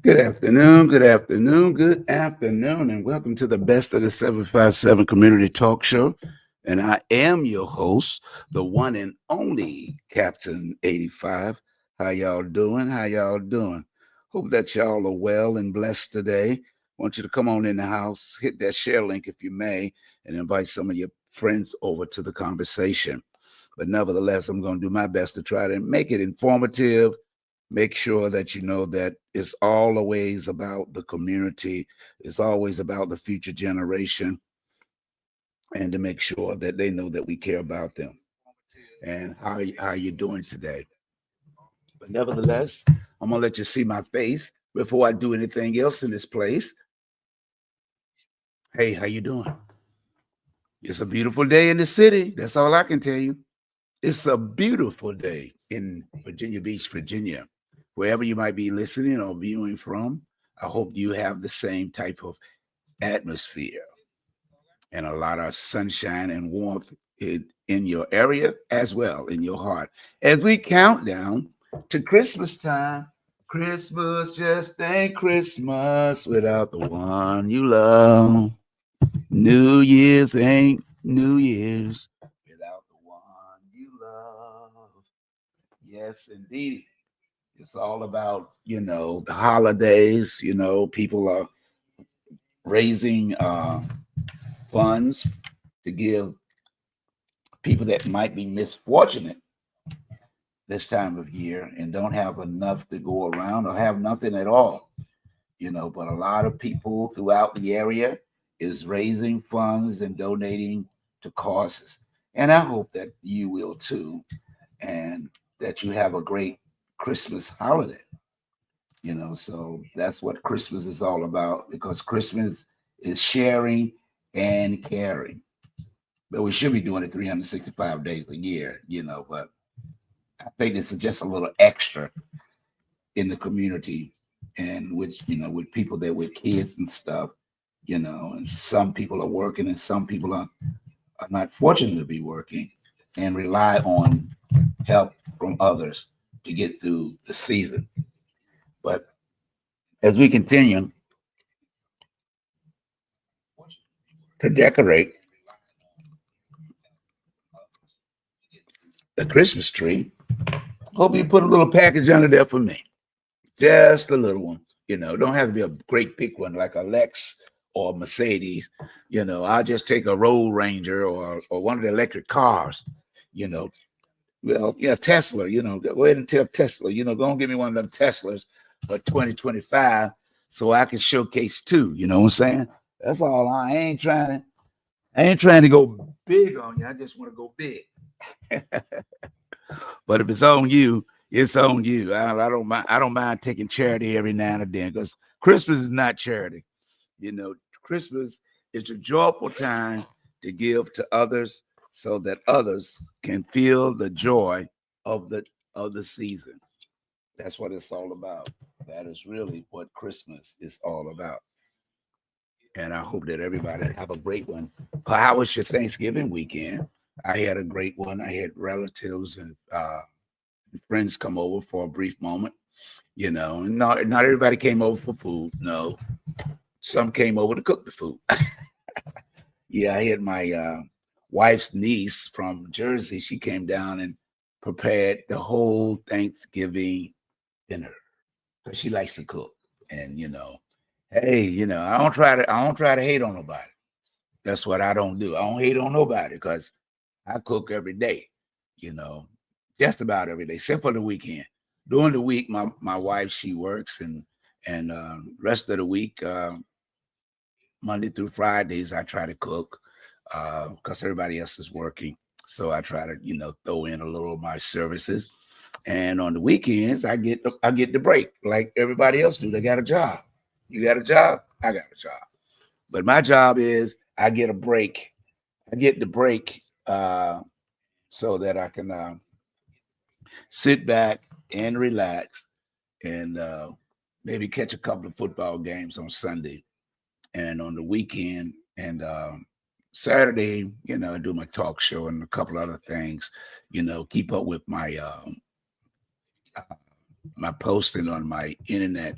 Good afternoon, and welcome to the best of the 757 Community Talk Show. And I am your host, the one and only Captain 85. How y'all doing? How y'all doing? Hope that y'all are well and blessed today. Want you to come on in the house, hit that share link if you may, and invite some of your friends over to the conversation. But nevertheless, I'm going to do my best to try to make it informative, make sure that you know that it's always about the community, it's always about the future generation, and to make sure that they know that we care about them and how you doing today. But nevertheless, I'm gonna let you see my face before I do anything else in this place. Hey, how you doing? It's a beautiful day in the city. That's all I can tell you. It's a beautiful day in Virginia Beach, Virginia. Wherever you might be listening or viewing from, I hope you have the same type of atmosphere and a lot of sunshine and warmth in your area as well, in your heart. As we count down to Christmas time, Christmas just ain't Christmas without the one you love. New Year's ain't New Year's without the one you love. Yes, indeed. It's all about, the holidays. People are raising funds to give people that might be misfortunate this time of year and don't have enough to go around or have nothing at all. But a lot of people throughout the area is raising funds and donating to causes. And I hope that you will too, and that you have a great Christmas holiday. So that's what Christmas is all about, because Christmas is sharing and caring. But we should be doing it 365 days a year, but I think this is just a little extra in the community, and with people that with kids and stuff, and some people are working and some people are not fortunate to be working and rely on help from others to get through the season. But as we continue to decorate the Christmas tree, hope you put a little package under there for me. Just a little one. Don't have to be a great big one like a Lex or a Mercedes. I'll just take a Road Ranger or one of the electric cars, you know. Well, yeah, Tesla, go ahead and tell Tesla, go and give me one of them Teslas for 2025 so I can showcase too. You know what I'm saying? That's all. I ain't trying to go big on you. I just want to go big. But if it's on you, it's on you. I don't mind. I don't mind taking charity every now and then, because Christmas is not charity. Christmas is a joyful time to give to others so that others can feel the joy of the season. That's what it's all about. That is really what Christmas is all about. And I hope that everybody have a great one. How was your Thanksgiving weekend? I had a great one. I had relatives and friends come over for a brief moment. And not everybody came over for food. No, some came over to cook the food. Yeah, I had my wife's niece from Jersey. She came down and prepared the whole Thanksgiving dinner because she likes to cook. And hey, I don't try to hate on nobody. That's what I don't do. I don't hate on nobody because I cook every day. You know, just about every day, except for the weekend. During the week, my wife, she works, and rest of the week, Monday through Fridays, I try to cook because everybody else is working. So I try to, throw in a little of my services. And on the weekends, I get the break like everybody else do. They got a job. You got a job, I got a job. But my job is I get a break. I get the break so that I can sit back and relax and maybe catch a couple of football games on Sunday and on the weekend. And Saturday, I do my talk show and a couple other things, keep up with my my posting on my internet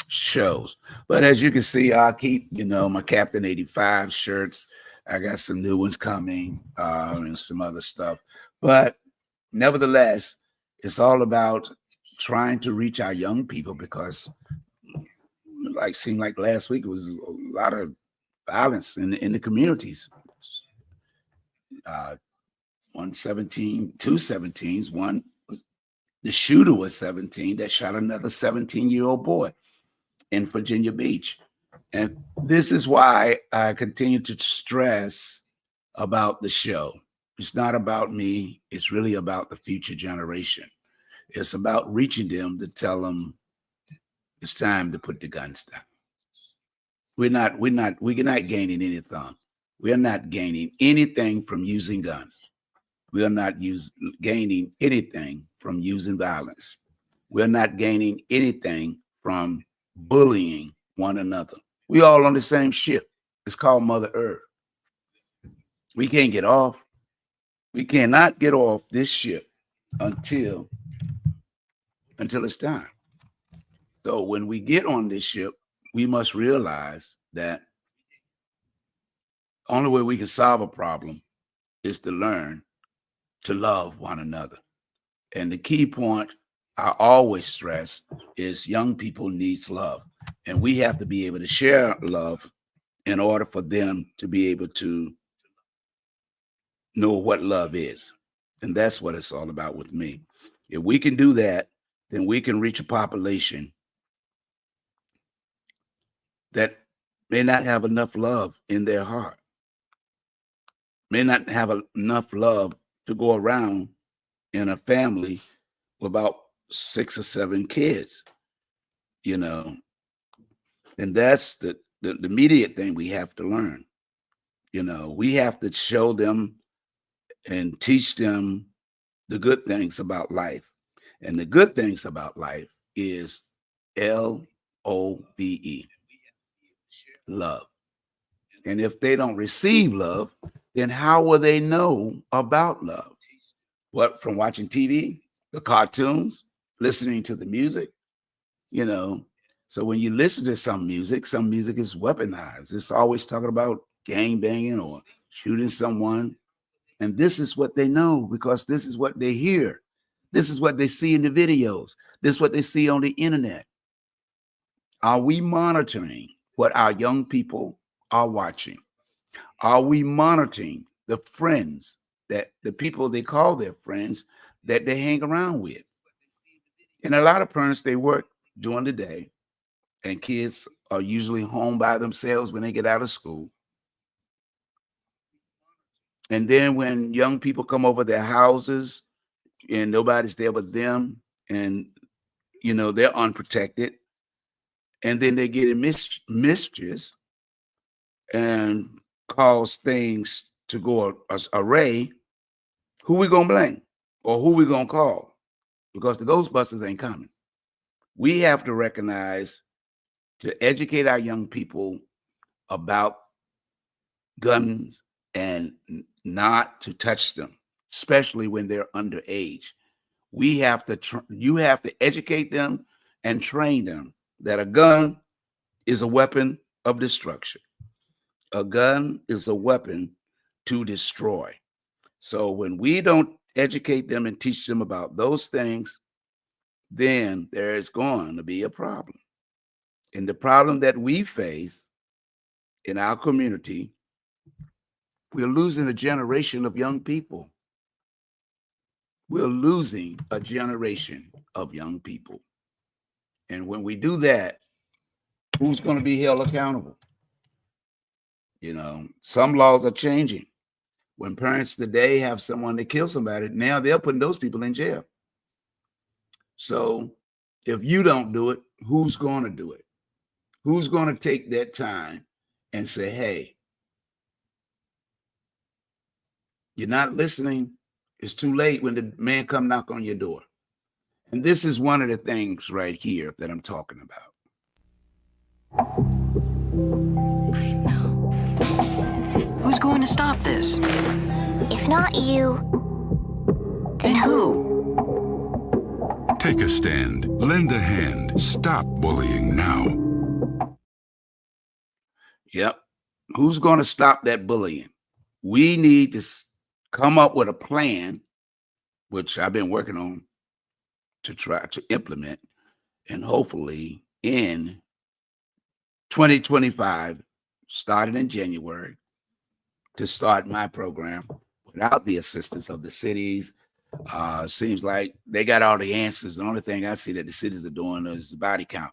shows. But as you can see, I keep, my CAPTAIN85 shirts. I got some new ones coming and some other stuff. But nevertheless, it's all about trying to reach our young people, because seemed like last week it was a lot of violence in the communities. 2 17s. One, the shooter was 17 that shot another 17-year-old boy in Virginia Beach. And this is why I continue to stress about the show. It's not about me. It's really about the future generation. It's about reaching them to tell them it's time to put the guns down. We're not gaining anything. We are not gaining anything from using guns. We are not gaining anything from using violence. We're not gaining anything from bullying one another. We all on the same ship. It's called Mother Earth. We can't get off. We cannot get off this ship until it's time. So when we get on this ship, we must realize that the only way we can solve a problem is to learn to love one another. And the key point I always stress is young people need love. And we have to be able to share love in order for them to be able to know what love is. And that's what it's all about with me. If we can do that, then we can reach a population that may not have enough love in their heart, may not have enough love to go around in a family with about 6 or 7 kids, and that's the immediate thing we have to learn. We have to show them and teach them the good things about life. And the good things about life is LOVE, love. And if they don't receive love, then how will they know about love? What, from watching TV, the cartoons, listening to the music, So when you listen to some music is weaponized. It's always talking about gang banging or shooting someone. And this is what they know, because this is what they hear. This is what they see in the videos. This is what they see on the internet. Are we monitoring what our young people are watching? Are we monitoring the friends, that the people they call their friends, that they hang around with? And a lot of parents, they work during the day, and kids are usually home by themselves when they get out of school. And then when young people come over their houses and nobody's there but them, and they're unprotected, and then they get in mischief and cause things to go array, who we gonna blame, or who we gonna call? Because the Ghostbusters ain't coming. We have to recognize, to educate our young people about guns and not to touch them, especially when they're underage. You have to educate them and train them that a gun is a weapon of destruction. A gun is a weapon to destroy. So when we don't educate them and teach them about those things, then there is going to be a problem. And the problem that we face in our community, we're losing a generation of young people. We're losing a generation of young people. And when we do that, who's going to be held accountable? Some laws are changing. When parents today have someone that kills somebody, now they're putting those people in jail. So if you don't do it, who's going to do it? Who's going to take that time and say, hey, you're not listening. It's too late when the man come knock on your door. And this is one of the things right here that I'm talking about. Who's going to stop this? If not you, then who? Take a stand. Lend a hand. Stop bullying now. Yep. Who's going to stop that bullying? We need to come up with a plan, which I've been working on to try to implement, and hopefully in 2025, starting in January, to start my program without the assistance of the cities. Seems like they got all the answers. The only thing I see that the cities are doing is the body count.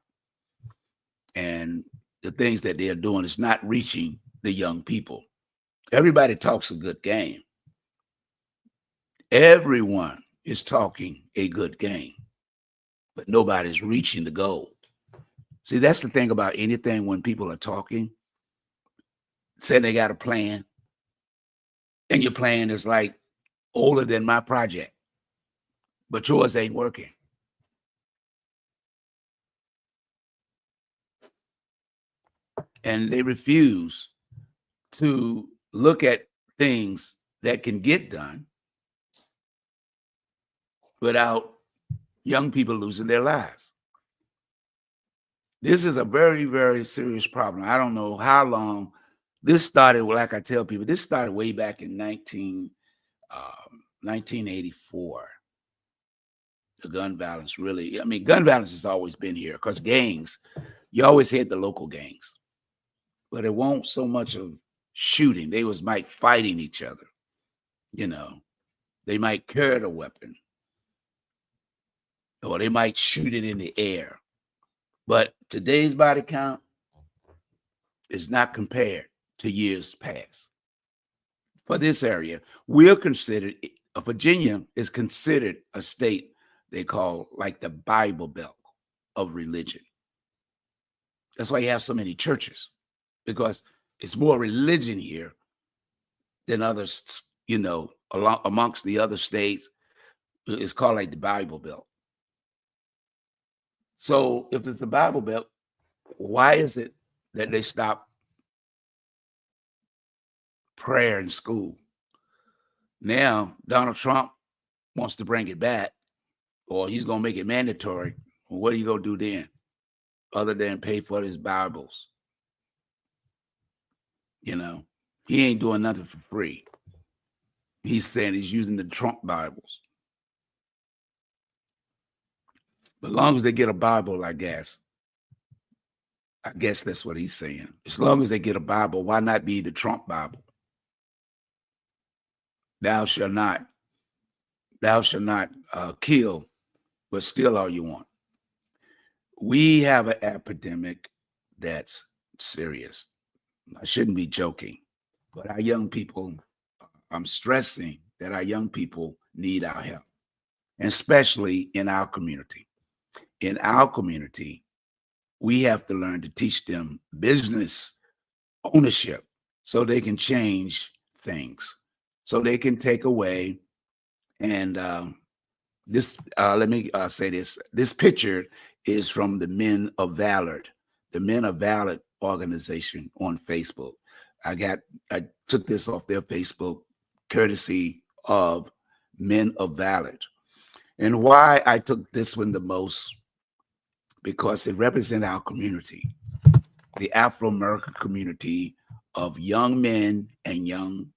And the things that they're doing is not reaching the young people. Everybody talks a good game. Everyone is talking a good game, but nobody's reaching the goal. See, that's the thing about anything when people are talking, saying they got a plan, and your plan is like older than my project, but yours ain't working. And they refuse to look at things that can get done without young people losing their lives. This is a very, very serious problem. I don't know how long this started. Like I tell people, this started way back in 1984. The gun violence really, I mean, gun violence has always been here because gangs, you always had the local gangs, but it won't so much of shooting. They might fighting each other, you know. They might carry the weapon or they might shoot it in the air. But today's body count is not compared to years past. For this area, we're considered, Virginia is considered a state they call like the Bible Belt of religion. That's why you have so many churches, because it's more religion here than others, you know, amongst the other states. It's called like the Bible Belt. So if it's the Bible Belt, why is it that they stop prayer in school? Now, Donald Trump wants to bring it back, or he's going to make it mandatory. Well, what are you going to do then, other than pay for his Bibles? You know, he ain't doing nothing for free. He's saying he's using the Trump Bibles. But as long as they get a Bible, I guess that's what he's saying. As long as they get a Bible, why not be the Trump Bible? Thou shalt not kill, but steal all you want. We have an epidemic that's serious. I shouldn't be joking, but our young people, I'm stressing that our young people need our help, and especially in our community. In our community, we have to learn to teach them business ownership so they can change things, so they can take away. And let me say this. This picture is from the Men of Valor, the Men of Valor organization on Facebook. I took this off their Facebook courtesy of Men of Valor. And why I took this one the most, because it represents our community, the Afro-American community of young men and young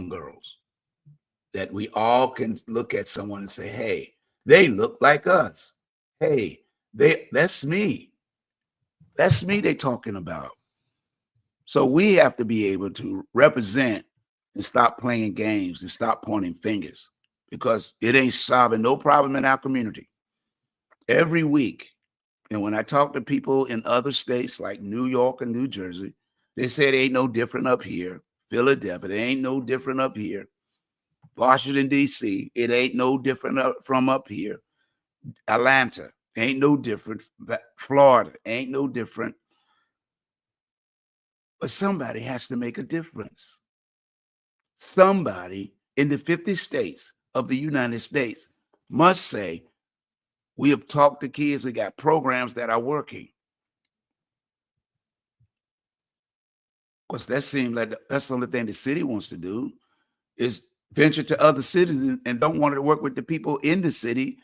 girls, that we all can look at someone and say, hey, they look like us. Hey, that's me. That's me they're talking about. So we have to be able to represent and stop playing games and stop pointing fingers, because it ain't solving no problem in our community. Every week, and when I talk to people in other states like New York and New Jersey, they say it ain't no different up here. Philadelphia, it ain't no different up here. Washington, D.C., it ain't no different from up here. Atlanta, ain't no different. Florida, ain't no different. But somebody has to make a difference. Somebody in the 50 states of the United States must say, we have talked to kids, we got programs that are working. Because that seems like that's the only thing the city wants to do, is venture to other cities and don't want to work with the people in the city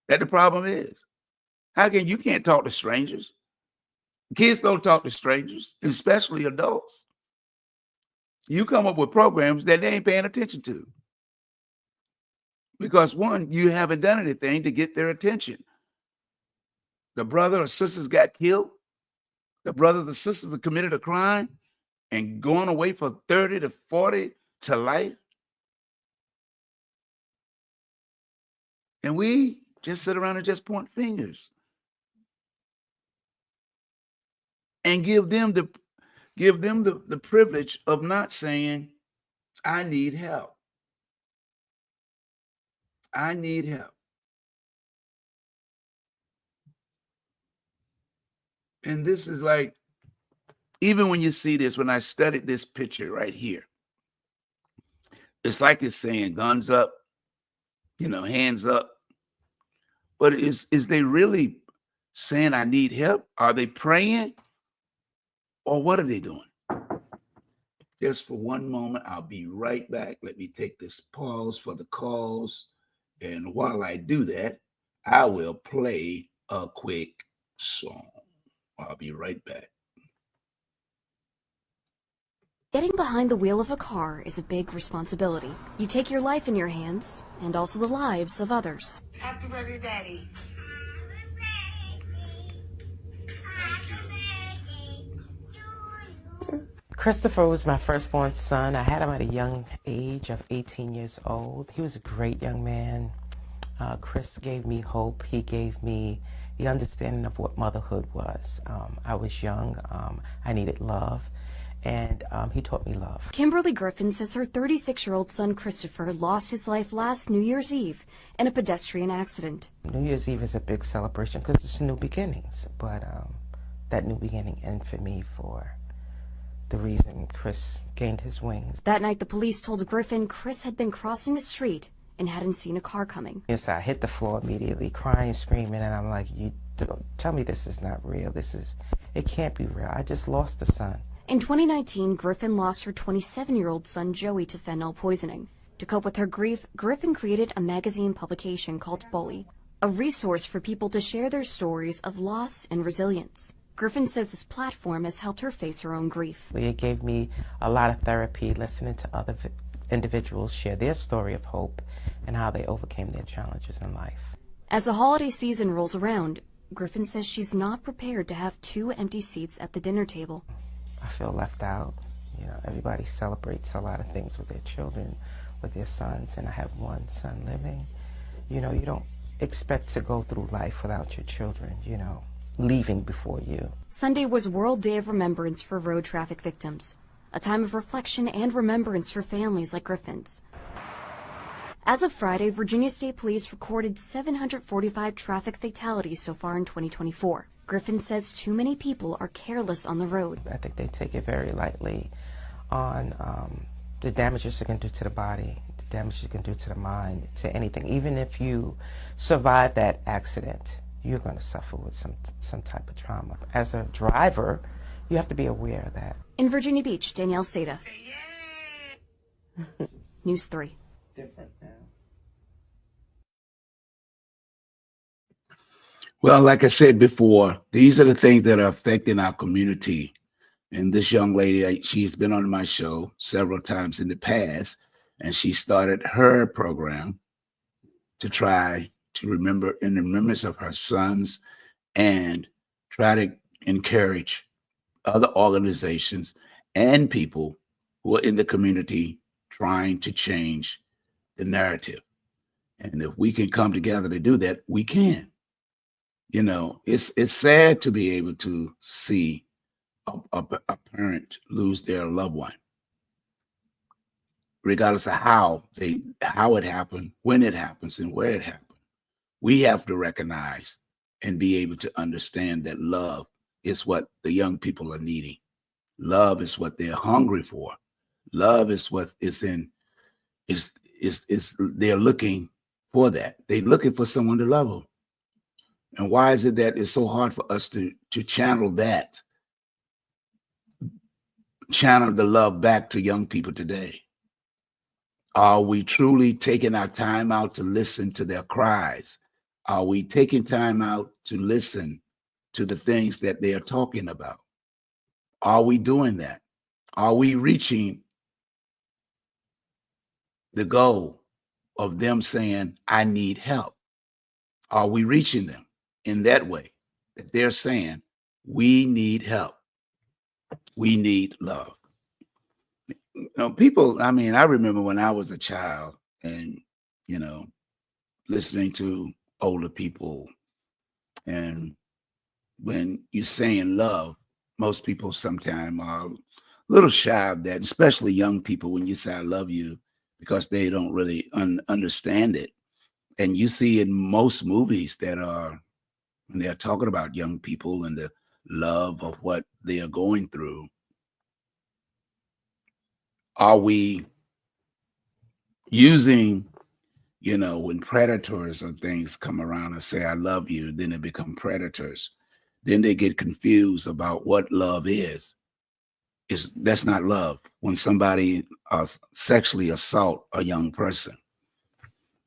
that the problem is. You can't talk to strangers? Kids don't talk to strangers, especially adults. You come up with programs that they ain't paying attention to. Because one, you haven't done anything to get their attention. The brother or sisters got killed. The brothers or sisters have committed a crime and going away for 30 to 40 to life. And we just sit around and just point fingers and give them the privilege of not saying, I need help. I need help. And this is like, even when you see this, when I studied this picture right here, it's like it's saying guns up, hands up. But is they really saying I need help? Are they praying? Or what are they doing? Just for one moment, I'll be right back. Let me take this pause for the calls. And while I do that, I will play a quick song. I'll be right back. Getting behind the wheel of a car is a big responsibility. You take your life in your hands, and also the lives of others. Happy birthday, Daddy. Christopher was my firstborn son. I had him at a young age of 18 years old. He was a great young man. Chris gave me hope. He gave me the understanding of what motherhood was. I was young. I needed love. And he taught me love. Kimberly Griffin says her 36-year-old son Christopher lost his life last New Year's Eve in a pedestrian accident. New Year's Eve is a big celebration because it's new beginnings. But that new beginning ended for me for the reason Chris gained his wings. That night, the police told Griffin Chris had been crossing the street and hadn't seen a car coming. Yes, I hit the floor immediately, crying, screaming, and I'm like, you don't tell me this is not real. It can't be real. I just lost a son. In 2019, Griffin lost her 27-year-old son Joey to fentanyl poisoning. To cope with her grief, Griffin created a magazine publication called Bully, a resource for people to share their stories of loss and resilience. Griffin says this platform has helped her face her own grief. It gave me a lot of therapy, listening to other individuals share their story of hope and how they overcame their challenges in life. As the holiday season rolls around, Griffin says she's not prepared to have 2 empty seats at the dinner table. I feel left out. Everybody celebrates a lot of things with their children, with their sons, and I have one son living. You don't expect to go through life without your children, leaving before you. Sunday was World Day of Remembrance for road traffic victims, a time of reflection and remembrance for families like Griffin's. As of Friday, Virginia State Police recorded 745 traffic fatalities so far in 2024. Griffin says too many people are careless on the road. I think they take it very lightly on the damages it can do to the body, the damage it can do to the mind, to anything. Even if you survive that accident, you're going to suffer with some type of trauma. As a driver, you have to be aware of that. In Virginia Beach, Danielle Seda. News 3. Different now. Well, like I said before, these are the things that are affecting our community. And this young lady, she's been on my show several times in the past, and she started her program to try to remember in the remembrance of her sons and try to encourage other organizations and people who are in the community trying to change the narrative. And if we can come together to do that, we can. It's sad to be able to see a parent lose their loved one, regardless of how it happened, when it happens, and where it happened. We have to recognize and be able to understand that love is what the young people are needing. Love is what they're hungry for. Love is what they're looking for that. They're looking for someone to love them. And why is it that it's so hard for us to channel the love back to young people today? Are we truly taking our time out to listen to their cries? Are we taking time out to listen to the things that they are talking about? Are we doing that? Are we reaching the goal of them saying, I need help? Are we reaching them in that way that they're saying, we need help? We need love. You know, people, I mean, I remember when I was a child and, you know, listening to older people, and when you're saying love, most people sometimes are a little shy of that, especially young people when you say I love you, because they don't really understand it. And you see in most movies that are, when they're talking about young people and the love of what they are going through, are we using, you know, when predators or things come around and say, I love you, then they become predators. Then they get confused about what love is. That's not love. When somebody sexually assault a young person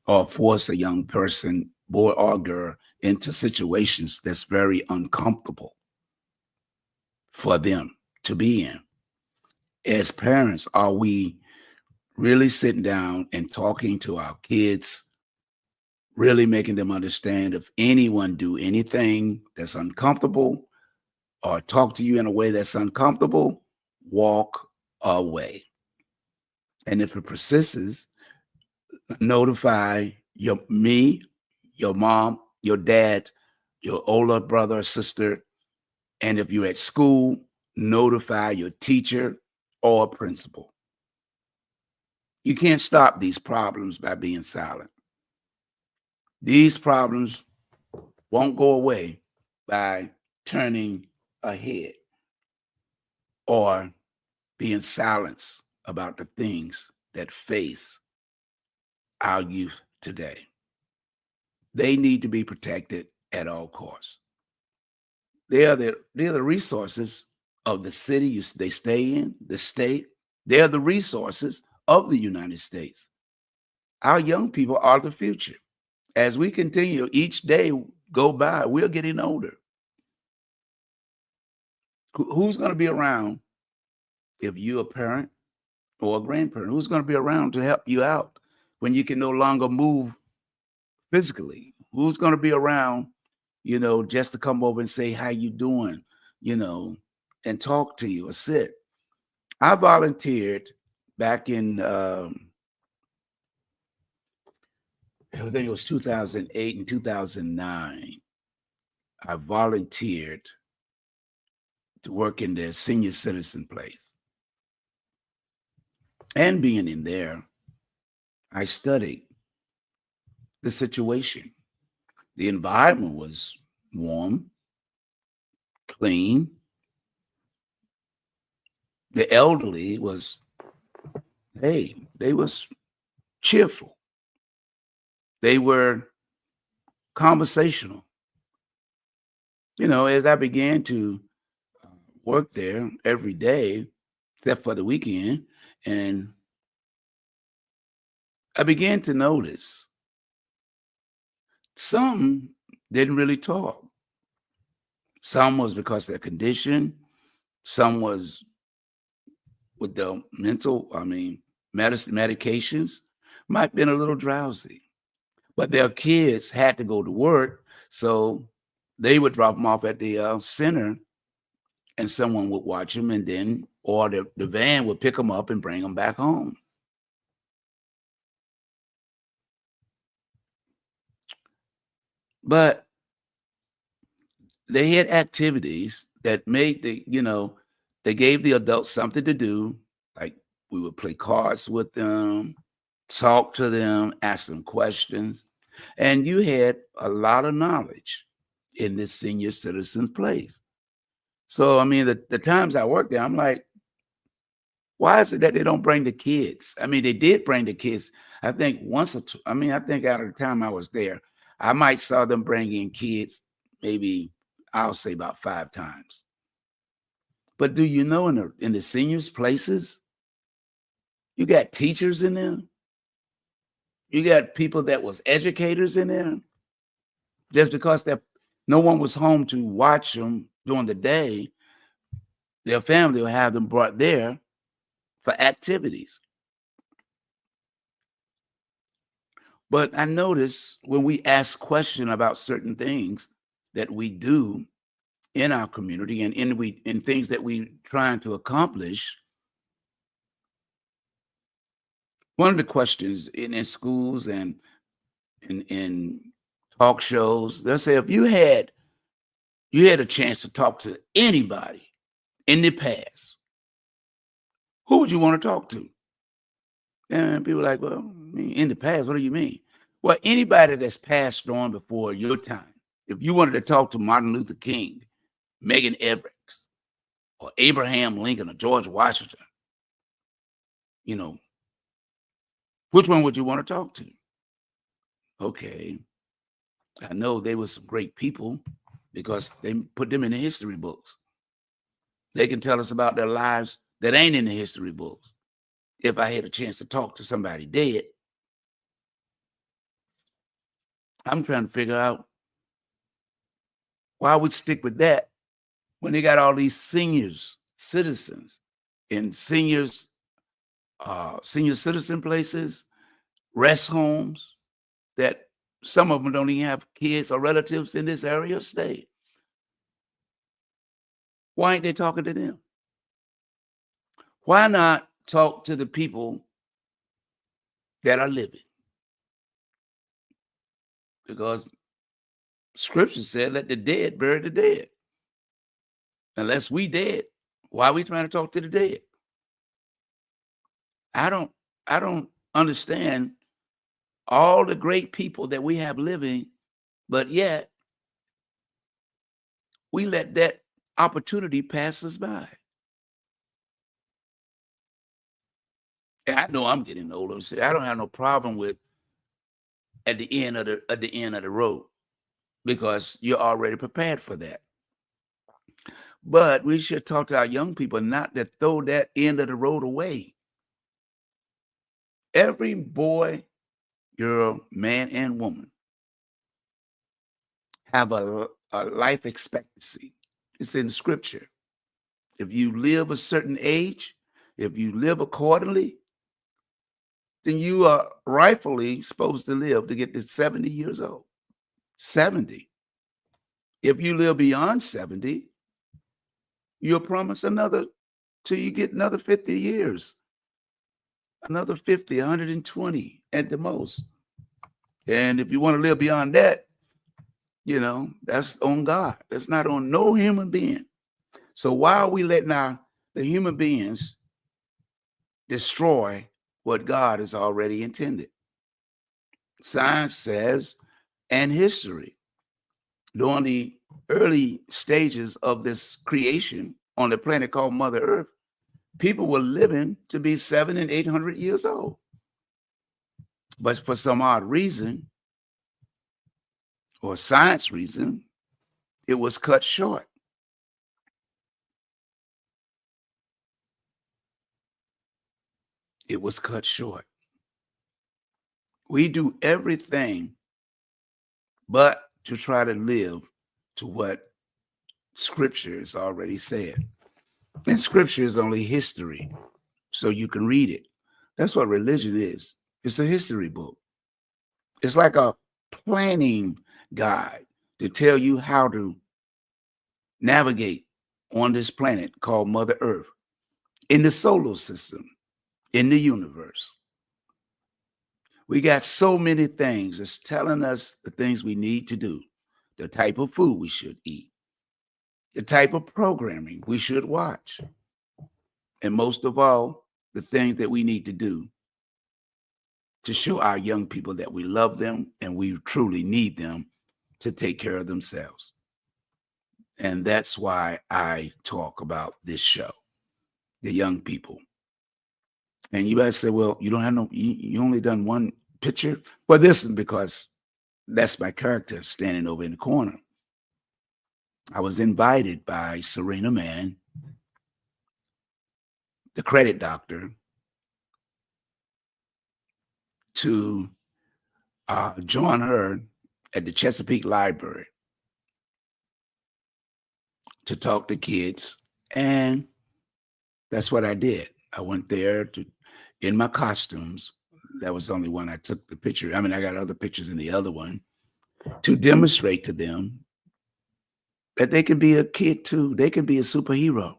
or force a young person, boy or girl, into situations that's very uncomfortable for them to be in. As parents, are we really sitting down and talking to our kids, really making them understand if anyone do anything that's uncomfortable or talk to you in a way that's uncomfortable, walk away. And if it persists, notify me, your mom, your dad, your older brother or sister. And if you're at school, notify your teacher or principal. You can't stop these problems by being silent. These problems won't go away by turning a head or being silenced about the things that face our youth today. They need to be protected at all costs. They're the resources of the city they stay in, the state. They're the resources of the United States. Our young people are the future. As we continue, each day go by, we're getting older. Who's going to be around if you're a parent or a grandparent? Who's going to be around to help you out when you can no longer move physically? Who's going to be around, you know, just to come over and say, how you doing, you know, and talk to you or sit? I volunteered back in, I think it was 2008 and 2009. I volunteered to work in their senior citizen place. And being in there, I studied the situation. The environment was warm, clean. The elderly was, hey, they was cheerful. They were conversational. You know, as I began to work there every day, except for the weekend, and I began to notice some didn't really talk. Some was because of their condition. Some was with the medications, might have been a little drowsy. But their kids had to go to work, so they would drop them off at the center, and someone would watch them, and then, or the van would pick them up and bring them back home. But they had activities that made they gave the adults something to do. Like we would play cards with them, talk to them, ask them questions. And you had a lot of knowledge in this senior citizen place. So, I mean, the times I worked there, I'm like, why is it that they don't bring the kids? I mean, they did bring the kids. I think I think out of the time I was there, I might saw them bring in kids, maybe I'll say about 5 times. But do you know in the seniors places, you got teachers in there, You got people that was educators in there. Just because no one was home to watch them during the day, their family will have them brought there for activities. But I notice when we ask questions about certain things that we do in our community and in things that we trying to accomplish, one of the questions in schools and in talk shows, they'll say, if you had a chance to talk to anybody in the past, who would you want to talk to? And people are like, well, I mean, in the past, what do you mean? Well, anybody that's passed on before your time. If you wanted to talk to Martin Luther King, Megan Everett, or Abraham Lincoln, or George Washington, which one would you want to talk to? Okay, I know they were some great people because they put them in the history books. They can tell us about their lives that ain't in the history books. If I had a chance to talk to somebody dead, I'm trying to figure out why I would stick with that when they got all these seniors, citizens, in senior citizen places, rest homes, that some of them don't even have kids or relatives in this area of state. Why ain't they talking to them? Why not talk to the people that are living? Because scripture said, let the dead bury the dead. Unless we dead, why are we trying to talk to the dead? I don't understand all the great people that we have living, but yet we let that opportunity pass us by. And I know I'm getting older, so I don't have no problem with at the end of the road, because you're already prepared for that. But we should talk to our young people not to throw that end of the road away. Every boy, girl, man, and woman have a life expectancy. It's in scripture. If you live a certain age, if you live accordingly, then you are rightfully supposed to live to get to 70 years old. 70. If you live beyond 70, you're promised till you get another 50 years, another 50, 120 at the most. And if you want to live beyond that, that's on God. That's not on no human being. So why are we letting the human beings destroy what God has already intended? Science says, and history, during the early stages of this creation on the planet called Mother Earth, people were living to be 700 and 800 years old. But for some odd reason, or science reason, it was cut short. It was cut short. We do everything but to try to live to what scripture has already said. And scripture is only history, so you can read it. That's what religion is. It's a history book. It's like a planning guide to tell you how to navigate on this planet called Mother Earth, in the solar system, in the universe. We got so many things that's telling us the things we need to do, the type of food we should eat, the type of programming we should watch, and most of all, the things that we need to do to show our young people that we love them and we truly need them to take care of themselves. And that's why I talk about this show, the young people. And you guys say, well, you don't have you only done one picture. Well, this is because that's my character standing over in the corner. I was invited by Serena Mann, the credit doctor, to join her at the Chesapeake Library to talk to kids. And that's what I did. I went there in my costumes. That was the only one I took the picture. I mean, I got other pictures in the other one to demonstrate to them that they can be a kid too. They can be a superhero.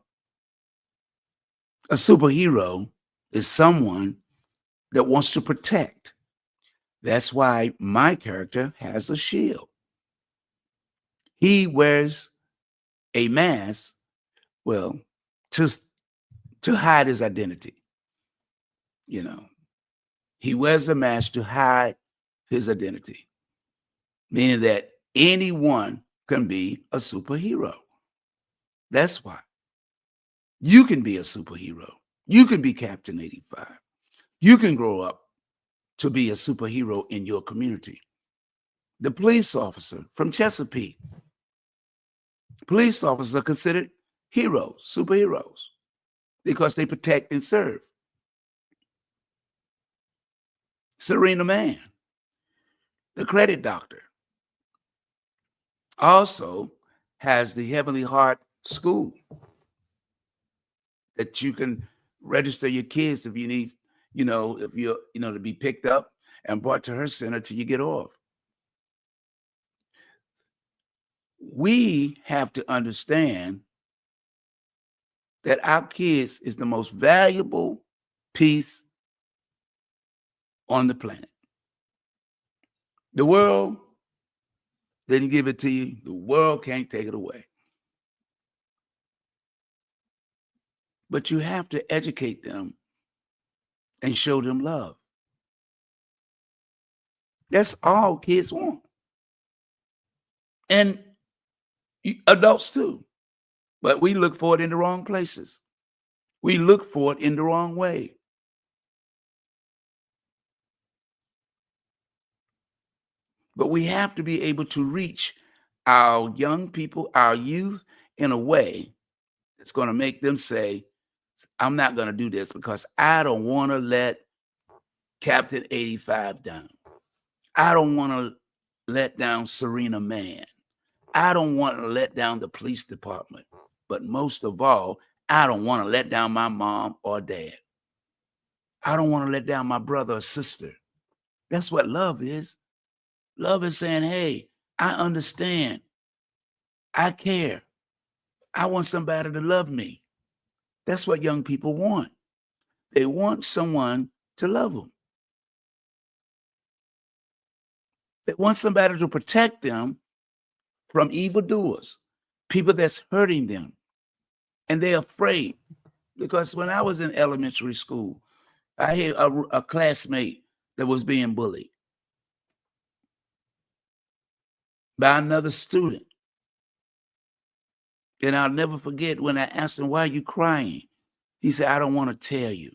A superhero is someone that wants to protect. That's why my character has a shield. He wears a mask, well, to hide his identity. You know, he wears a mask to hide his identity, meaning that anyone can be a superhero. That's why you can be a superhero. You can be Captain 85. You can grow up to be a superhero in your community. The police officer from Chesapeake, police officers are considered heroes, superheroes, because they protect and serve. Serena Mann, the credit doctor, also has the Heavenly Heart School that you can register your kids if you need, if you're, to be picked up and brought to her center till you get off. We have to understand that our kids is the most valuable piece on the planet. The world didn't give it to you. The world can't take it away. But you have to educate them and show them love. That's all kids want. And adults too. But we look for it in the wrong places. We look for it in the wrong way. But we have to be able to reach our young people, our youth, in a way that's going to make them say, I'm not going to do this because I don't want to let Captain 85 down. I don't want to let down Serena Mann. I don't want to let down the police department. But most of all, I don't want to let down my mom or dad. I don't want to let down my brother or sister. That's what love is. Love is saying, hey, I understand. I care. I want somebody to love me. That's what young people want. They want someone to love them. They want somebody to protect them from evildoers, people that's hurting them. And they're afraid. Because when I was in elementary school, I had a classmate that was being bullied by another student. And I'll never forget when I asked him, why are you crying? He said, I don't want to tell you.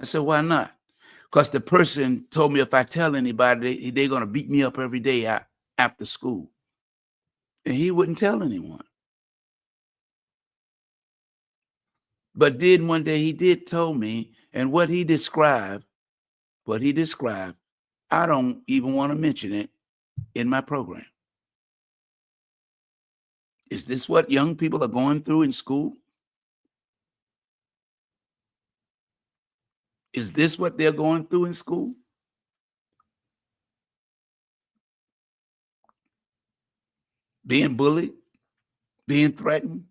I said, why not? Because the person told me if I tell anybody, they're going to beat me up every day after school. And he wouldn't tell anyone. But then one day he did tell me, and what he described, I don't even want to mention it in my program. Is this what young people are going through in school? Is this what they're going through in school? Being bullied, being threatened.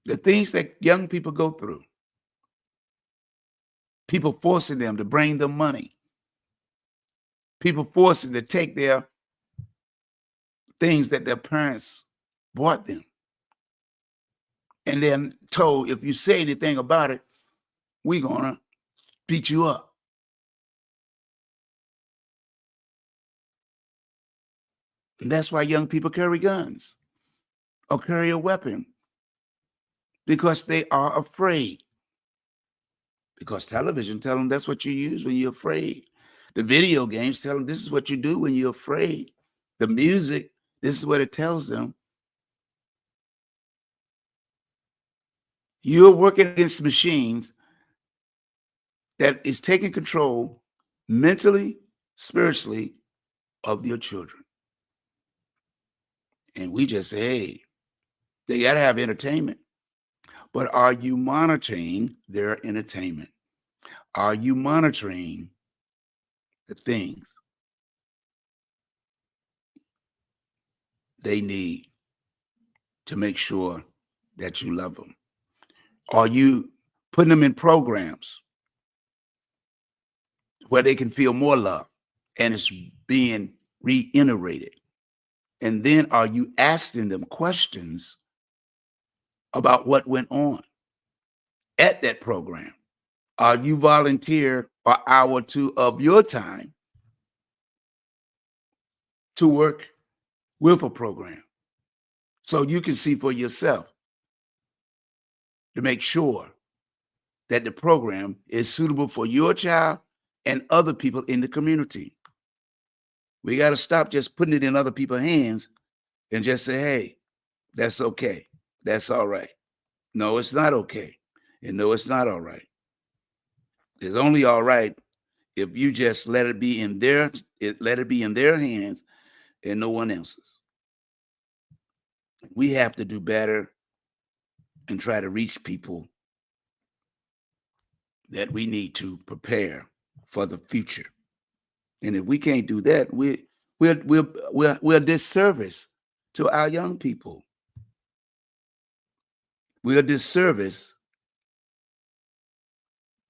The things that young people go through. People forcing them to bring them money. People forcing to take their things that their parents bought them. And then told, if you say anything about it, we're going to beat you up. And that's why young people carry guns or carry a weapon, because they are afraid. Because television tell them that's what you use when you're afraid. The video games tell them this is what you do when you're afraid. The music, this is what it tells them. You're working against machines that is taking control mentally, spiritually of your children. And we just say, hey, they got to have entertainment. But are you monitoring their entertainment? Are you monitoring the things they need to make sure that you love them? Are you putting them in programs where they can feel more love and it's being reiterated? And then are you asking them questions about what went on at that program? Are you volunteer an hour or two of your time to work with a program so you can see for yourself to make sure that the program is suitable for your child and other people in the community? We got to stop just putting it in other people's hands and just say, hey, that's okay. That's all right. No, it's not okay. And no, it's not all right. It's only all right if you just let it be in their hands and no one else's. We have to do better and try to reach people that we need to prepare for the future. And if we can't do that, we're a disservice to our young people. We're a disservice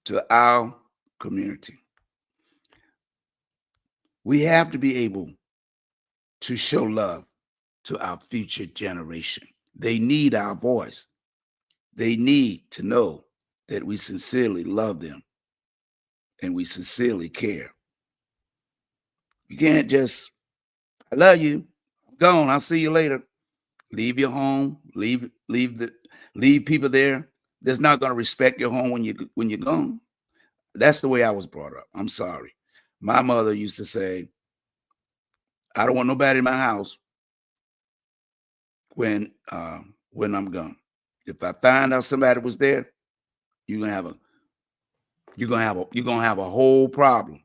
to our community. We have to be able to show love to our future generation. They need our voice. They need to know that we sincerely love them and we sincerely care. You can't just, I love you, gone, I'll see you later. Leave your home, leave people there that's not going to respect your home when you're gone. That's the way I was brought up. I'm sorry. My mother used to say, I don't want nobody in my house when I'm gone. If I find out somebody was there, you're gonna have a whole problem.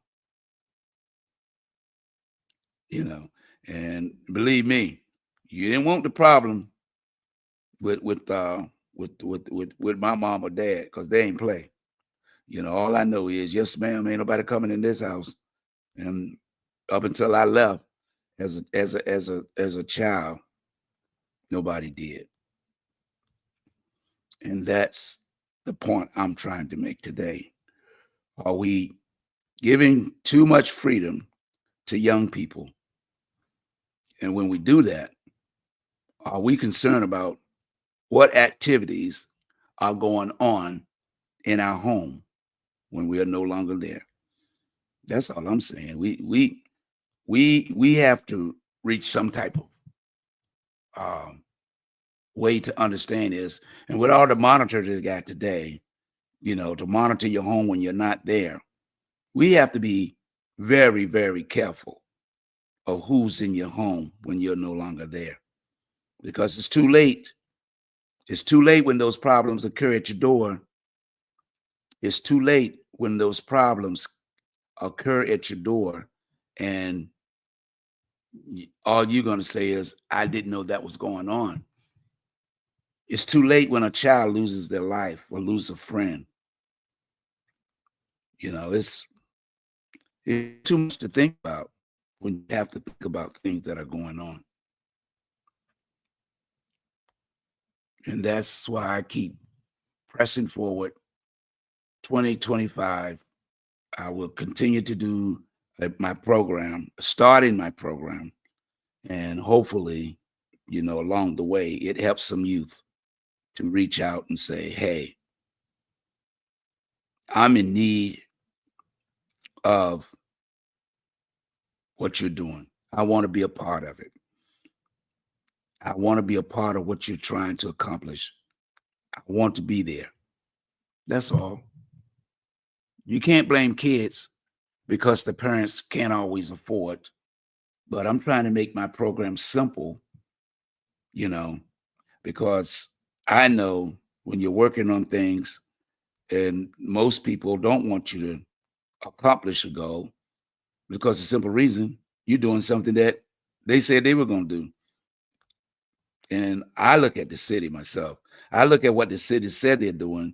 And believe me, you didn't want the problem with my mom or dad, because they ain't play. All I know is, yes, ma'am, ain't nobody coming in this house. And up until I left as a child, nobody did. And that's the point I'm trying to make today. Are we giving too much freedom to young people? And when we do that, are we concerned about what activities are going on in our home when we are no longer there? That's all I'm saying. We have to reach some type of way to understand this. And with all the monitors they got today, to monitor your home when you're not there, we have to be very, very careful of who's in your home when you're no longer there, because it's too late. It's too late when those problems occur at your door. It's too late when those problems occur at your door, and all you're going to say is, I didn't know that was going on. It's too late when a child loses their life or loses a friend. It's too much to think about when you have to think about things that are going on. And that's why I keep pressing forward. 2025, I will continue to do my program, starting my program, and hopefully, along the way, it helps some youth to reach out and say, hey, I'm in need of what you're doing. I want to be a part of it. I want to be a part of what you're trying to accomplish. I want to be there. That's all. You can't blame kids because the parents can't always afford. But I'm trying to make my program simple, because I know when you're working on things and most people don't want you to accomplish a goal, because the simple reason you're doing something that they said they were going to do. And I look at the city myself. I look at what the city said they're doing,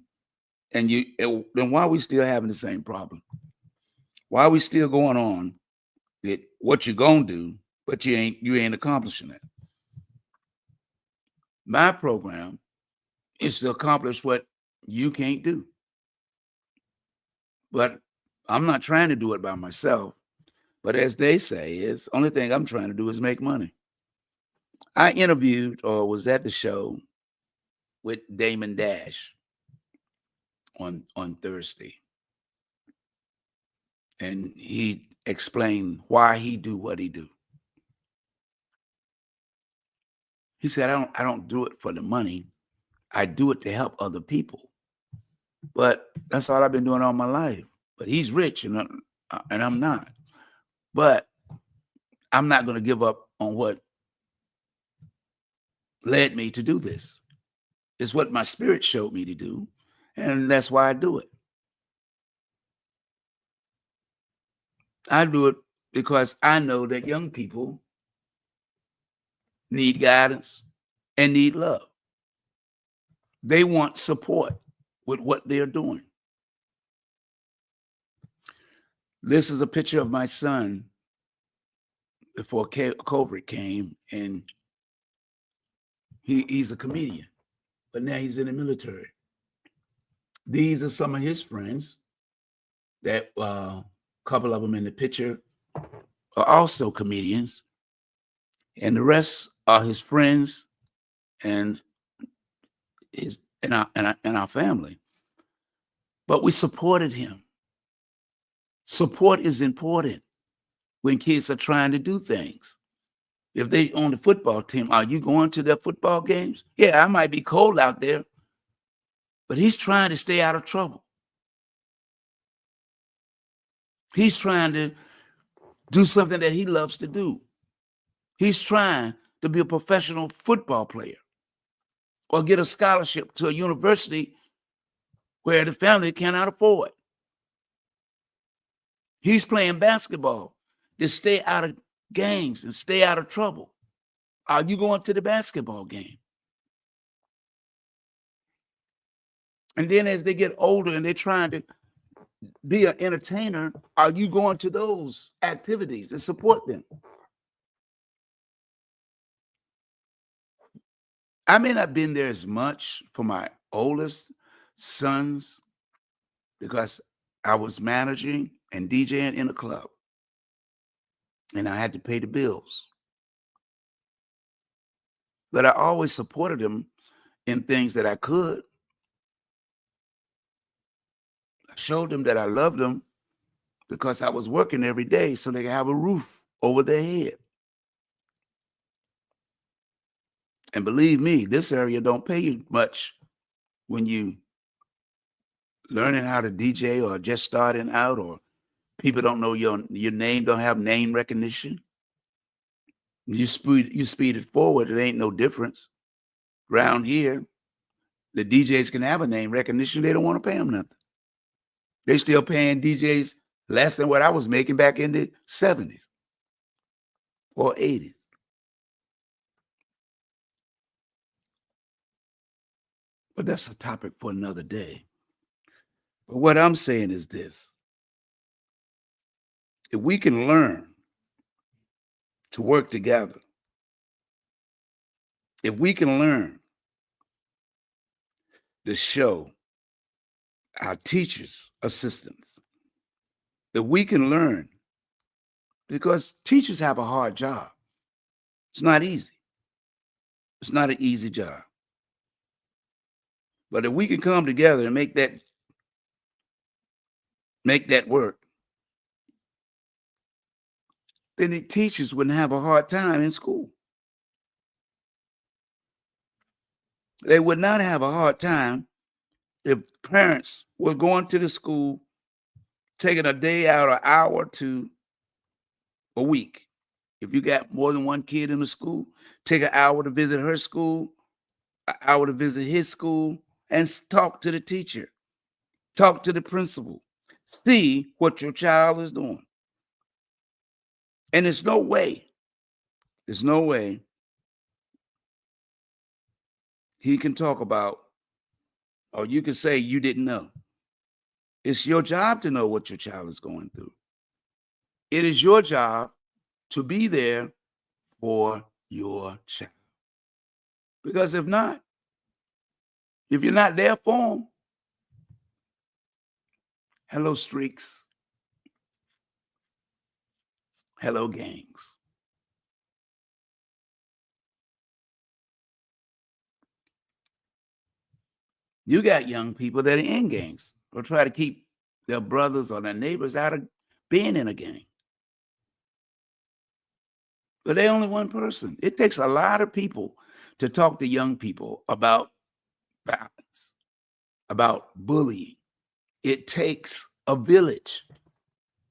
and then why are we still having the same problem? Why are we still going on that what you're gonna do, but you ain't accomplishing it? My program is to accomplish what you can't do. But I'm not trying to do it by myself. But as they say, is only thing I'm trying to do is make money. I interviewed or was at the show with Damon Dash on Thursday. And he explained why he do what he do. He said, I don't do it for the money. I do it to help other people. But that's all I've been doing all my life. But he's rich and I'm not. But I'm not going to give up on what led me to do this. It's what my spirit showed me to do. And that's why I do it. I do it because I know that young people need guidance and need love. They want support with what they're doing. This is a picture of my son before COVID came, and he's a comedian, but now he's in the military. These are some of his friends that a couple of them in the picture are also comedians, and the rest are his friends and our family. But we supported him. Support is important when kids are trying to do things. If they on the football team, are you going to their football games? Yeah, I might be cold out there, but he's trying to stay out of trouble. He's trying to do something that he loves to do. He's trying to be a professional football player or get a scholarship to a university where the family cannot afford. He's playing basketball to stay out of gangs and stay out of trouble. Are you going to the basketball game? And then as they get older and they're trying to be an entertainer, are you going to those activities and support them? I may not have been there as much for my oldest sons because I was managing and DJing in a club, and I had to pay the bills. But I always supported them in things that I could. I showed them that I loved them because I was working every day so they could have a roof over their head. And believe me, this area don't pay you much when you learning how to DJ or just starting out, or people don't know your name, don't have name recognition. You speed it forward, it ain't no difference. Around here, the DJs can have a name recognition. They don't want to pay them nothing. They still paying DJs less than what I was making back in the 70s or 80s. But that's a topic for another day. But what I'm saying is this. If we can learn to work together, if we can learn to show our teachers, assistants, that we can learn, because teachers have a hard job. It's not easy. It's not an easy job. But if we can come together and make that work, then the teachers wouldn't have a hard time in school. They would not have a hard time if parents were going to the school, taking a day out, an hour to a week. If you got more than one kid in the school, take an hour to visit her school, an hour to visit his school, and talk to the teacher, talk to the principal, see what your child is doing. And there's no way he can talk about, or you can say you didn't know. It's your job to know what your child is going through. It is your job to be there for your child. Because if not, if you're not there for them, hello streaks, hello gangs. You got young people that are in gangs or try to keep their brothers or their neighbors out of being in a gang. But they're only one person. It takes a lot of people to talk to young people about violence, about bullying. It takes a village.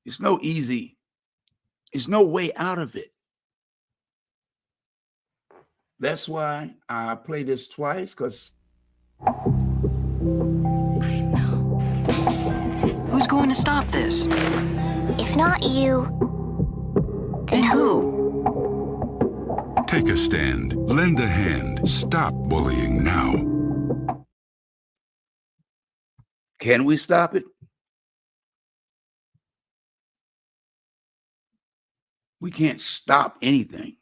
It's no easy. There's no way out of it. That's why I play this twice, because Who's going to stop this? If not you, Then who? Take a stand. Lend a hand. Stop bullying now. can we stop it? We can't stop anything.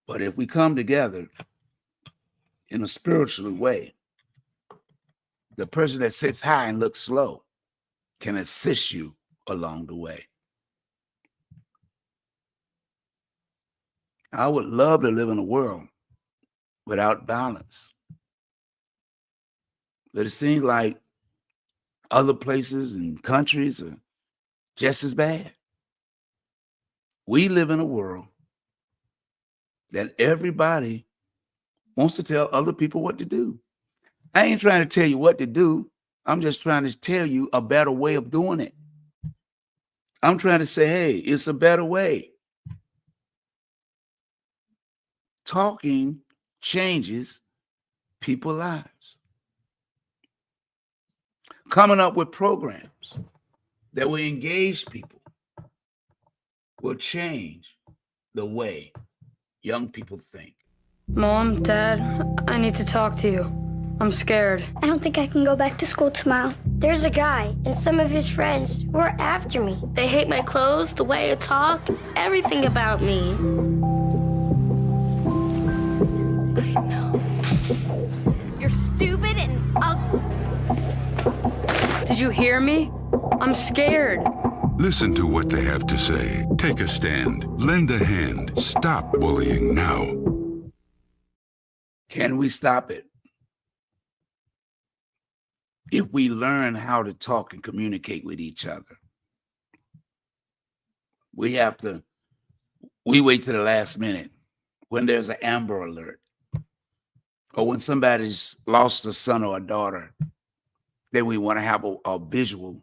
But if we come together in a spiritual way, the person that sits high and looks low can assist you along the way. I would love to live in a world without violence. But it seems like other places and countries are just as bad. We live in a world that everybody wants to tell other people what to do. I ain't trying to tell you what to do. I'm just trying to tell you a better way of doing it. I'm trying to say, hey, it's a better way. Talking changes people's lives. Coming up with programs that will engage people will change the way young people think. Mom, Dad, I need to talk to you. I'm scared. I don't think I can go back to school tomorrow. There's a guy and some of his friends who are after me. They hate my clothes, the way I talk, everything about me. I know. You're stupid and ugly. Did you hear me? I'm scared. Listen to what they have to say. Take a stand. Lend a hand. Stop bullying now. Can we stop it? If we learn how to talk and communicate with each other. We wait to the last minute when there's an Amber Alert or when somebody's lost a son or a daughter, then we want to have a visual.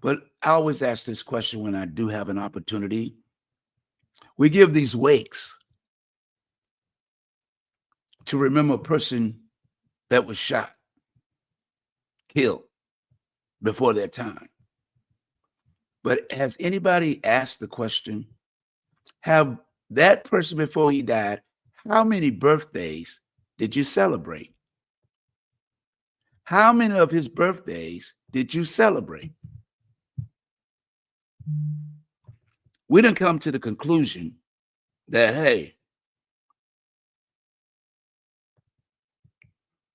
But I always ask this question when I do have an opportunity. We give these wakes to remember a person that was shot, killed before their time. But has anybody asked the question, have that person before he died, how many birthdays did you celebrate? How many of his birthdays did you celebrate? We didn't come to the conclusion that, hey,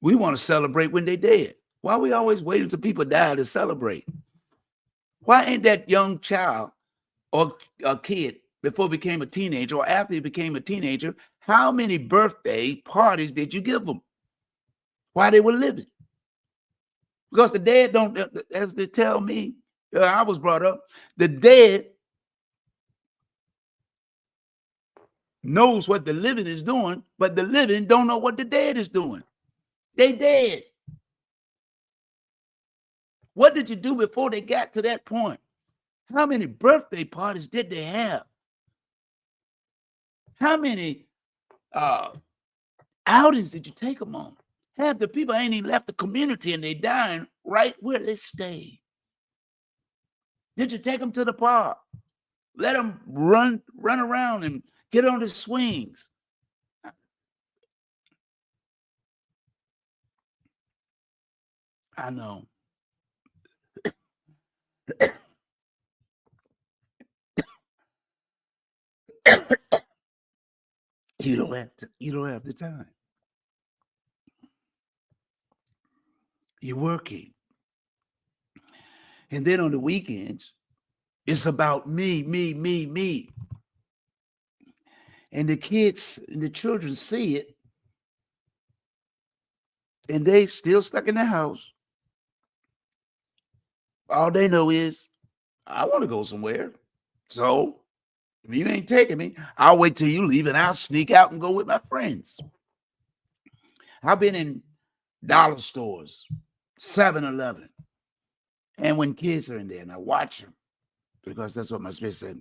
we want to celebrate when they dead. Why are we always waiting till people die to celebrate? Why ain't that young child or a kid before he became a teenager or after he became a teenager, how many birthday parties did you give them while they were living? Because the dead don't, as they tell me, I was brought up, the dead knows what the living is doing, but the living don't know what the dead is doing. They dead. What did you do before they got to that point? How many birthday parties did they have? How many outings did you take them on? Half the people ain't even left the community and they dying right where they stay? Did you take them to the park? Let them run around and get on the swings. I know. You don't have the time. You're working. And then on the weekends, it's about me, me, me, me. And the kids and the children see it, and they still stuck in the house. All they know is, I want to go somewhere. So if you ain't taking me, I'll wait till you leave and I'll sneak out and go with my friends. I've been in dollar stores, 7-Eleven. And when kids are in there and I watch them, because that's what my spirit said,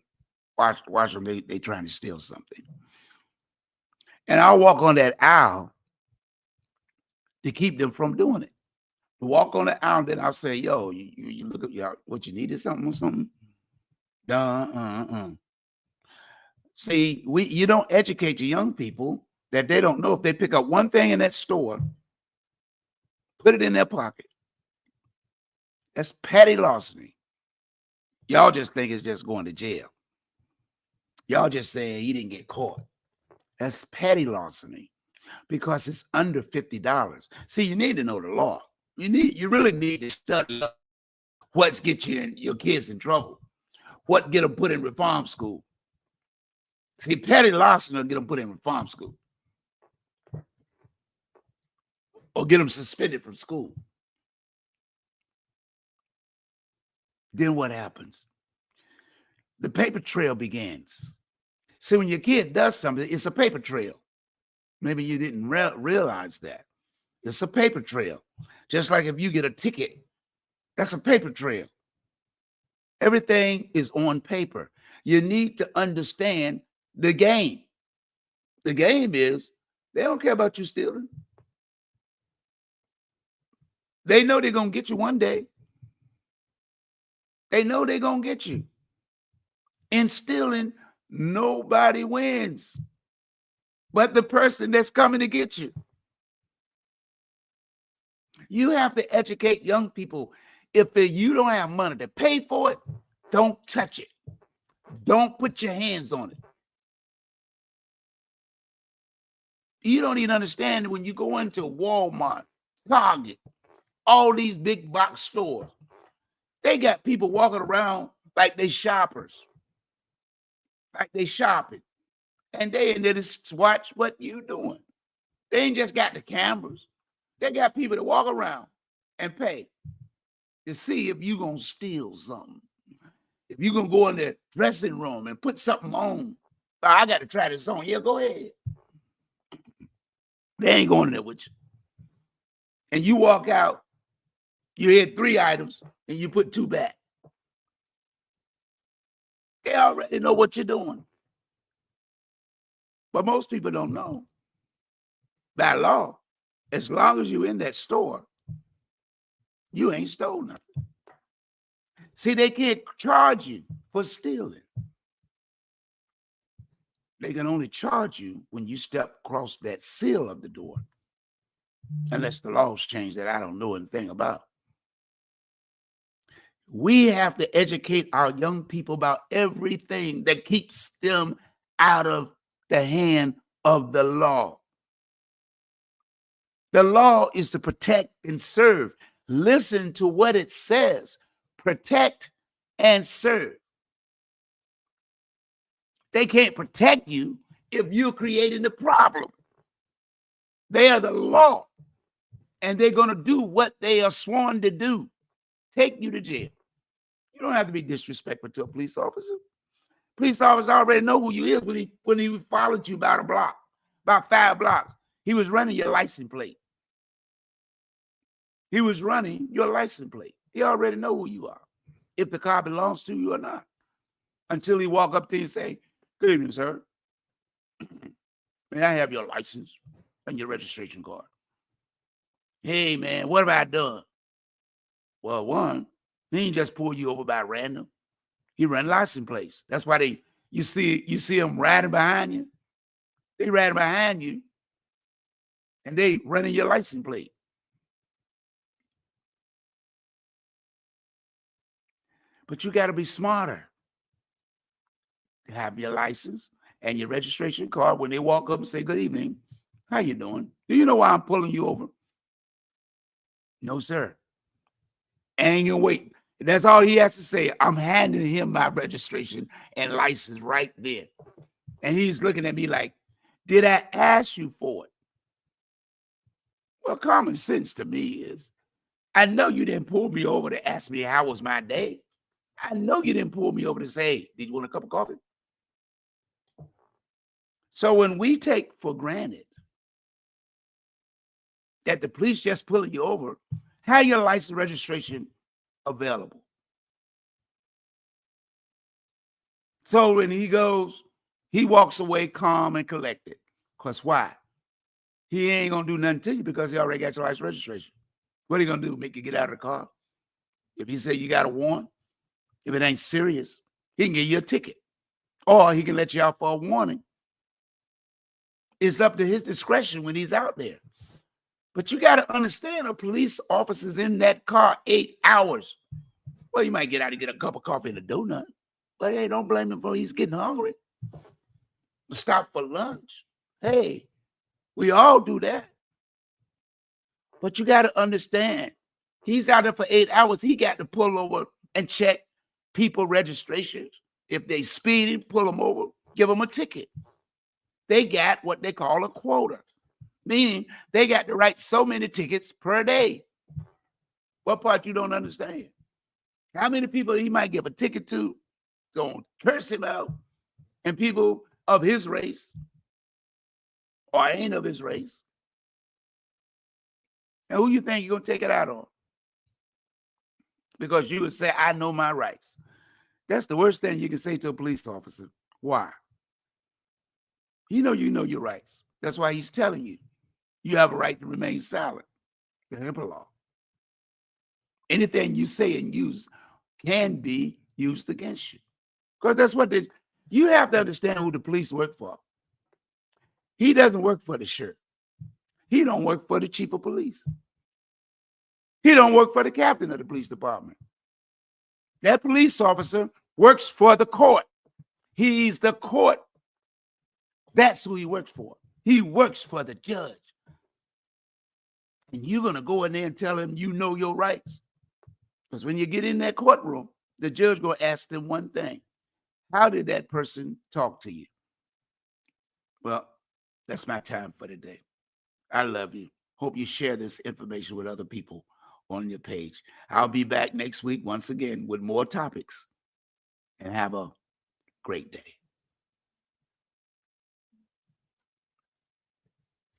watch them, they trying to steal something. And I'll walk on that aisle to keep them from doing it. To walk on the aisle, then I'll say, yo, you look at what you needed, something or something? See, you don't educate your young people that they don't know if they pick up one thing in that store, put it in their pocket. That's petty larceny. Y'all just think it's just going to jail. Y'all just saying he didn't get caught. That's petty larceny because it's under $50. See, you need to know the law. You really need to study what's get you and your kids in trouble, what get them put in reform school. See, petty larceny will get them put in reform school or get them suspended from school. Then what happens? The paper trail begins. See, when your kid does something, it's a paper trail. Maybe you didn't realize that. It's a paper trail. Just like if you get a ticket, that's a paper trail. Everything is on paper. You need to understand the game. The game is they don't care about you stealing. They know they're going to get you one day. They know they're going to get you. In stealing, nobody wins but the person that's coming to get you. You have to educate young people. If you don't have money to pay for it, don't touch it. Don't put your hands on it. You don't even understand when you go into Walmart, Target, all these big box stores. They got people walking around like they shoppers, like they shopping. And they in there to watch what you doing. They ain't just got the cameras. They got people to walk around and pay to see if you going to steal something. If you going to go in the dressing room and put something on. Oh, I got to try this on. Yeah, go ahead. They ain't going in there with you. And you walk out, you had 3 items, and you put 2 back. They already know what you're doing. But most people don't know. By law, as long as you're in that store, you ain't stole nothing. See, they can't charge you for stealing. They can only charge you when you step across that sill of the door. Unless the laws change that I don't know anything about. We have to educate our young people about everything that keeps them out of the hand of the law. The law is to protect and serve. Listen to what it says. Protect and serve. They can't protect you if you're creating the problem. They are the law, and they're going to do what they are sworn to do. Take you to jail. You don't have to be disrespectful to a police officer. Police officer already know who you is when he followed you about a block, about 5 blocks. He was running your license plate. He was running your license plate. He already know who you are, if the car belongs to you or not, until he walk up to you and say, "Good evening, sir. May I have your license and your registration card?" "Hey, man, what have I done?" Well, one, he ain't just pull you over by random. He run license plates. That's why you see them riding behind you. They riding behind you, and they running your license plate. But you got to be smarter. Have your license and your registration card. When they walk up and say, good evening, how you doing? Do you know why I'm pulling you over? No, sir. And you wait. That's all he has to say. I'm handing him my registration and license right there. And he's looking at me like, did I ask you for it? Well, common sense to me is, I know you didn't pull me over to ask me how was my day. I know you didn't pull me over to say, hey, did you want a cup of coffee? So when we take for granted that the police just pulling you over, have your license registration available. So when he walks away calm and collected. Because why? He ain't going to do nothing to you because he already got your license registration. What are you going to do? Make you get out of the car? If he say you got a warrant, if it ain't serious, he can give you a ticket. Or he can let you out for a warning. It's up to his discretion when he's out there. But you got to understand, a police officer's in that car 8 hours. Well, you might get out and get a cup of coffee and a donut. But hey, don't blame him for he's getting hungry. Stop for lunch. Hey, we all do that. But you got to understand, he's out there for 8 hours. He got to pull over and check people registrations. If they speeding, pull them over, give them a ticket. They got what they call a quota, meaning they got to write so many tickets per day. What part you don't understand? How many people he might give a ticket to, gonna curse him out, and people of his race or ain't of his race? And who you think you're gonna take it out on? Because you would say, I know my rights. That's the worst thing you can say to a police officer. Why? You know your rights. That's why he's telling you. You have a right to remain silent. The HIPAA law. Anything you say and use can be used against you. Because that's what you have to understand who the police work for. He doesn't work for the sheriff. He don't work for the chief of police. He don't work for the captain of the police department. That police officer works for the court. He's the court. That's who he works for. He works for the judge. And you're going to go in there and tell him you know your rights. Because when you get in that courtroom, the judge going to ask them one thing. How did that person talk to you? Well, that's my time for today. I love you. Hope you share this information with other people on your page. I'll be back next week once again with more topics. And have a great day.